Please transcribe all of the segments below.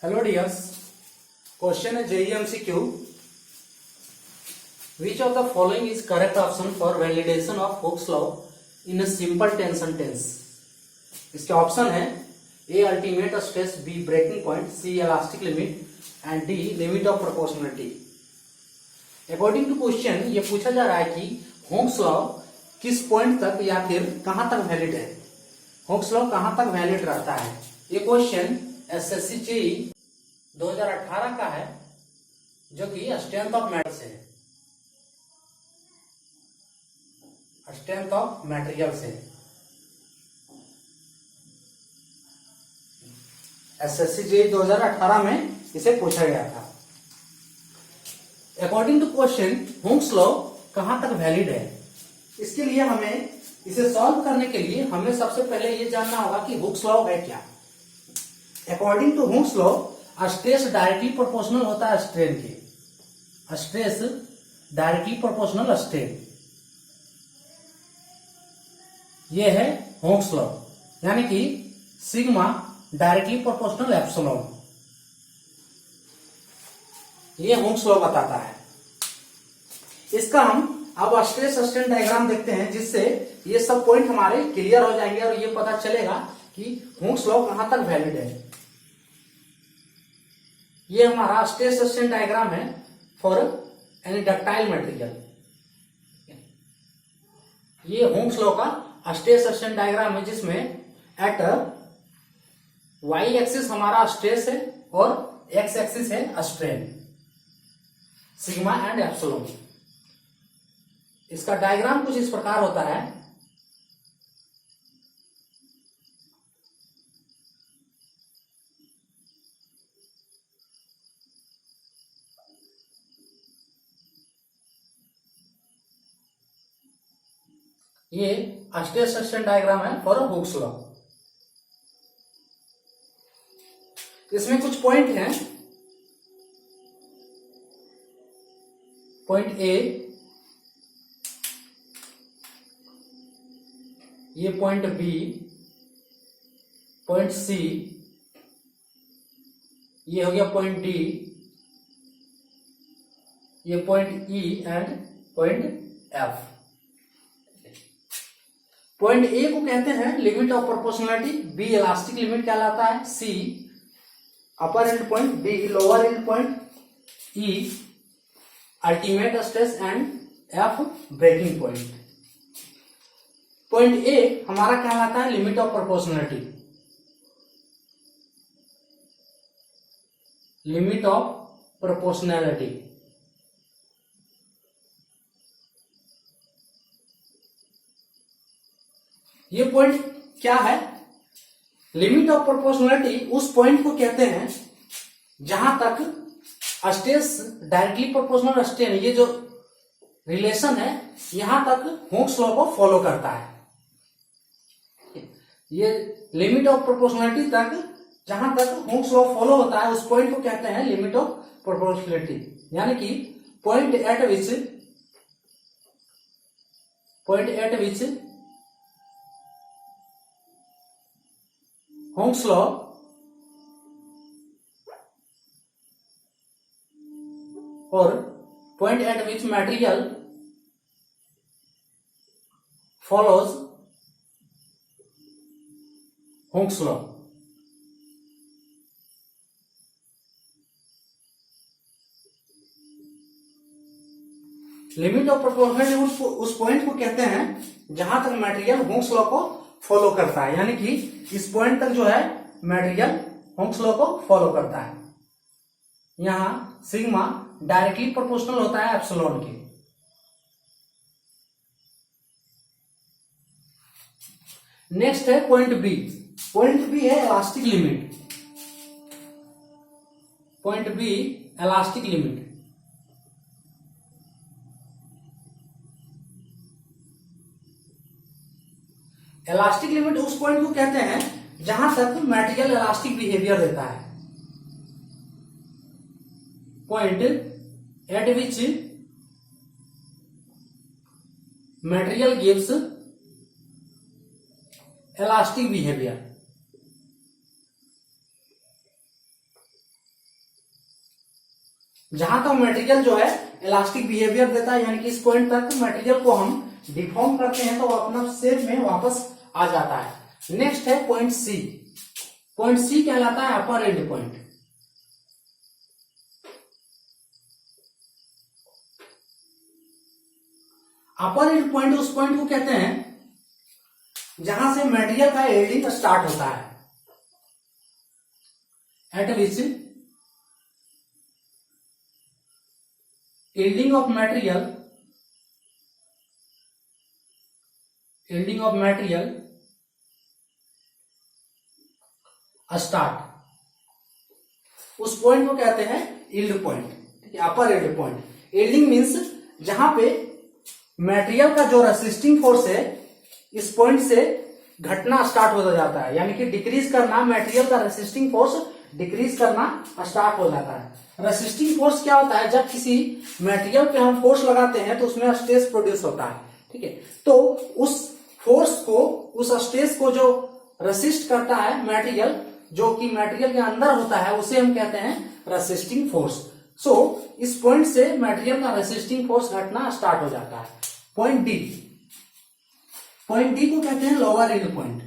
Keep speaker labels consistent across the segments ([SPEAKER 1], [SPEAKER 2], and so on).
[SPEAKER 1] Hello dears, question है JEE MCQ. Which of the following is correct option for validation of Hooke's law in simple tension tense. इसके option है A ultimate stress, B breaking point, C elastic limit and D limit of proportionality. According to question ये पूछा जा रहा है कि Hooke's law किस point तक या फिर कहां तक वैलिड है, हुक्स लॉ कहां तक वैलिड रहता है। ये क्वेश्चन एसएससी जेईई 2018 का है, जो कि स्ट्रेंथ ऑफ मैटर से है, स्ट्रेंथ ऑफ मटेरियल से। एसएससी जेईई 2018 में इसे पूछा गया था। According to question Hooke's law कहां तक वैलिड है, इसके लिए हमें इसे सॉल्व करने के लिए हमें सबसे पहले ये जानना होगा कि हुक्स लॉ है क्या। According to Hooke's law stress directly proportional होता है स्ट्रेन के, स्ट्रेस डायरेक्टली प्रोपोर्शनल स्ट्रेन, ये है हुक्स लॉ, यानी कि सिग्मा डायरेक्टली प्रोपोर्शनल एप्सिलॉन, ये हुक्स लॉ बताता है। इसका हम अब स्ट्रेस स्ट्रेन डायग्राम देखते हैं, जिससे ये सब पॉइंट हमारे क्लियर हो जाएंगे और ये पता चलेगा कि हुक्स लॉ कहां तक वैलिड है। ये हमारा स्ट्रेस स्ट्रेन डायग्राम है फॉर एनी डक्टाइल मटेरियल। ये हुक्स लॉ का स्ट्रेस स्ट्रेन डायग्राम है, जिसमें एट वाई एक्सिस हमारा स्ट्रेस है और एक्स एक्सिस है स्ट्रेन, सिग्मा एंड एप्सिलॉन। इसका डायग्राम कुछ इस प्रकार होता है। ये स्ट्रेस स्ट्रेन डायग्राम है फॉर हुक्स लॉ। इसमें कुछ पॉइंट हैं। पॉइंट ए, ये पॉइंट बी, पॉइंट सी, ये हो गया पॉइंट डी, ये point E and point F. Point A को कहते हैं limit of proportionality, B elastic limit कहलाता है, C upper end point, D lower end point, E ultimate stress and F breaking point. Point A हमारा कहलाता है limit of proportionality, limit of proportionality. ये point क्या है? लिमिट ऑफ प्रोपोर्शनलिटी उस point को कहते हैं जहां तक स्ट्रेस डायरेक्टली प्रोपोर्शनल स्ट्रेन, ये जो रिलेशन है, यहां तक हुक्स लॉ को फॉलो करता है। ये लिमिट ऑफ प्रोपोर्शनलिटी तक जहां तक हुक्स लॉ फॉलो होता है, उस पॉइंट को कहते हैं लिमिट ऑफ प्रोपोर्शनलिटी, यानी कि point at which Hooke's law और point at which material follows Hooke's law. Limit of proportionality उस पॉइंट को कहते हैं जहां तक मटेरियल हुक्स लॉ को फॉलो करता है, यानी कि इस पॉइंट तक जो है मटेरियल हुक्स लॉ को फॉलो करता है। यहां सिग्मा डायरेक्टली प्रोपोर्शनल होता है एप्सिलॉन के। नेक्स्ट है पॉइंट बी। पॉइंट बी है elastic limit. Point B elastic limit. Elastic limit उस पॉइंट को कहते हैं जहां तक मटेरियल इलास्टिक बिहेवियर देता है। Point at which material gives elastic behaviour. जहां तक मटेरियल जो है इलास्टिक बिहेवियर देता है, यानी कि इस पॉइंट तक मटेरियल को हम डिफॉर्म करते हैं तो वो अपना शेप में वापस आ जाता है। नेक्स्ट है पॉइंट सी। पॉइंट सी कहलाता है upper end point. Upper end point उस पॉइंट को कहते हैं जहां से मटेरियल का एल्डिंग स्टार्ट होता है, eight which yielding of material start, उस पॉइंट को कहते हैं यील्ड पॉइंट। ठीक है, अपर यील्ड पॉइंट। यील्डिंग मीन्स जहां पे मटेरियल का जो रेसिस्टिंग फोर्स है इस पॉइंट से घटना स्टार्ट हो जाता है, यानी कि डिक्रीज करना, मटेरियल का रेसिस्टिंग फोर्स डिक्रीज करना स्टार्ट हो जाता है। रेसिस्टिंग फोर्स क्या होता है? जब किसी मटेरियल पे हम फोर्स लगाते हैं तो उसमें स्ट्रेस प्रोड्यूस होता है। ठीक है, तो उस फोर्स को, उस स्ट्रेस को जो रेसिस्ट करता है मटेरियल, जो कि मटेरियल के अंदर होता है, उसे हम कहते हैं रेसिस्टिंग फोर्स। सो इस पॉइंट से मटेरियल का रेसिस्टिंग फोर्स घटना स्टार्ट हो जाता है। पॉइंट डी, पॉइंट डी को कहते हैं lower yield point.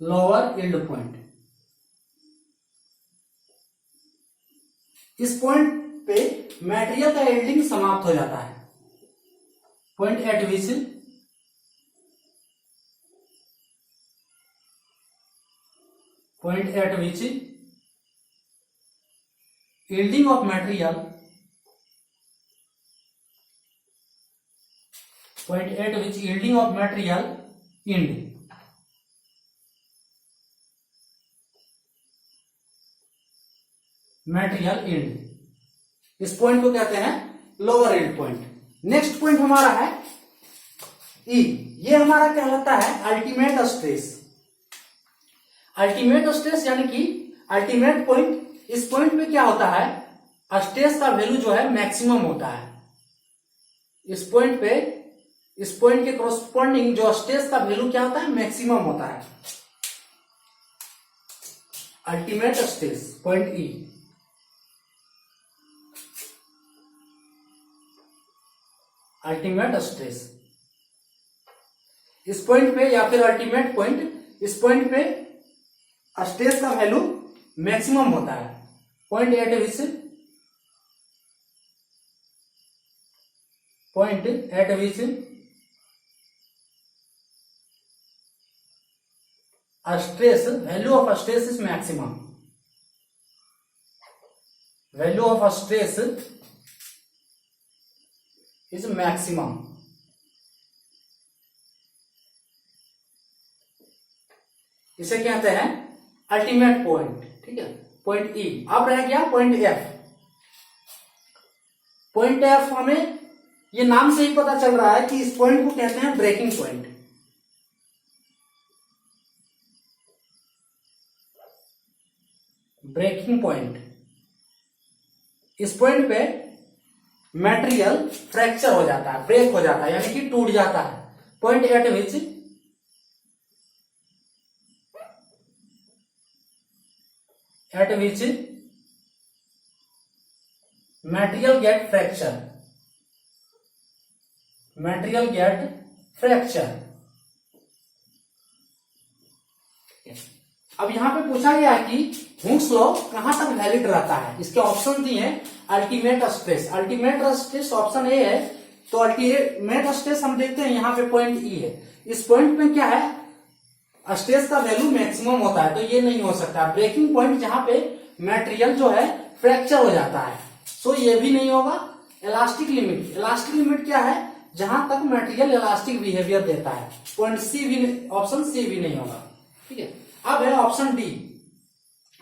[SPEAKER 1] Lower yield point, इस पॉइंट पे मटेरियल का यील्डिंग समाप्त हो जाता है। Point at which yielding of material, point at which yielding of material end, material and, इस पॉइंट को कहते हैं lower yield point. Next point हमारा है ई। ये हमारा कहलाता है अल्टीमेट स्ट्रेस। अल्टीमेट स्ट्रेस यानी कि अल्टीमेट पॉइंट। इस पॉइंट पे क्या होता है? स्ट्रेस का वैल्यू जो है मैक्सिमम होता है। इस पॉइंट पे, इस पॉइंट के कॉरस्पॉन्डिंग जो स्ट्रेस का वैल्यू क्या होता है? मैक्सिमम होता है। Ultimate stress, point E. Ultimate stress इस पॉइंट पे, या फिर अल्टीमेट पॉइंट, इस पॉइंट पे स्ट्रेस का वैल्यू मैक्सिमम होता है। Point at which stress, value of stress is maximum. Value of stress is maximum. इसे कहते हैं अल्टीमेट पॉइंट। ठीक है, पॉइंट ई। अब रह गया पॉइंट एफ। पॉइंट एफ हमें ये नाम से ही पता चल रहा है कि इस पॉइंट को कहते हैं ब्रेकिंग पॉइंट। ब्रेकिंग पॉइंट, इस पॉइंट पे मटेरियल फ्रैक्चर हो जाता है, ब्रेक हो जाता है, यानी कि टूट जाता है। Point at which material get fracture, material get fracture. अब यहां पे पूछा गया कि हुक्स लॉ कहां तक वैलिड रहता है। इसके ऑप्शन दिए हैं ultimate stress. Ultimate stress option A है, तो अल्टीमेट स्ट्रेस हम देखते हैं यहाँ पे पॉइंट ई है। इस पॉइंट में क्या है? स्ट्रेस का वैल्यू मैक्सिमम होता है, तो ये नहीं हो सकता। ब्रेकिंग पॉइंट जहां पे मटेरियल जो है फ्रैक्चर हो जाता है, सो ये भी नहीं होगा। इलास्टिक लिमिट, इलास्टिक लिमिट क्या है? जहां तक मटेरियल इलास्टिक बिहेवियर देता है। पॉइंट सी भी, ऑप्शन सी भी नहीं होगा। ठीक है, अब है option D,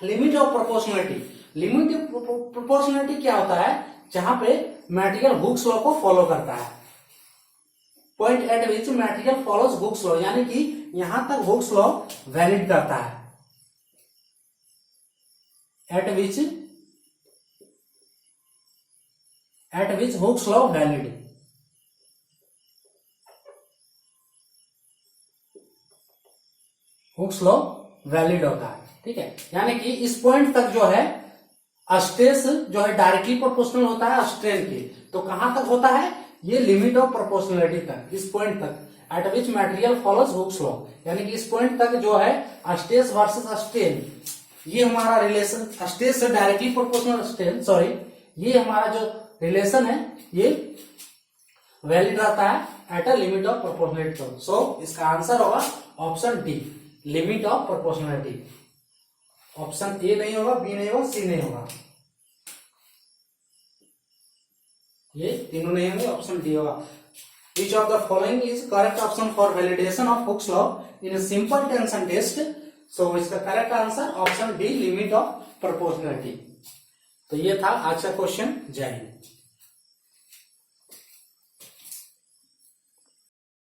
[SPEAKER 1] limit of proportionality. Limit of proportionality क्या होता है? जहां पे मटेरियल हुक्स लॉ को फॉलो करता है। Point at which material follows Hooke's law, यानी कि यहां तक हुक्स लॉ वैलिड करता है। Eight which Hooke's law valid, Hooke's law valid होता है। ठीक है, यानी कि इस पॉइंट तक जो है स्ट्रेस जो है डायरेक्टली प्रोपोर्शनल होता है स्ट्रेन के। तो कहां तक होता है? ये लिमिट ऑफ प्रोपोर्शनलिटी तक, इस पॉइंट तक, eight which material follows Hooke's law, यानी कि इस पॉइंट तक जो है स्ट्रेस वर्सेस स्ट्रेन, ये हमारा रिलेशन स्ट्रेस से डायरेक्टली प्रोपोर्शनल स्ट्रेन, सॉरी, ये हमारा जो रिलेशन है ये वैलिड रहता है at a limit of proportionality. So इसका आंसर होगा option D, limit of proportionality. Option A नहीं होगा, बी नहीं होगा, सी नहीं होगा, ये तीनों नहीं होंगे, ऑप्शन डी होगा। Which of the following is correct option for validation of Hooke's law in a simple tension test? So इसका correct answer option D, limit of proportionality. तो ये था आज का क्वेश्चन। जय हिंद।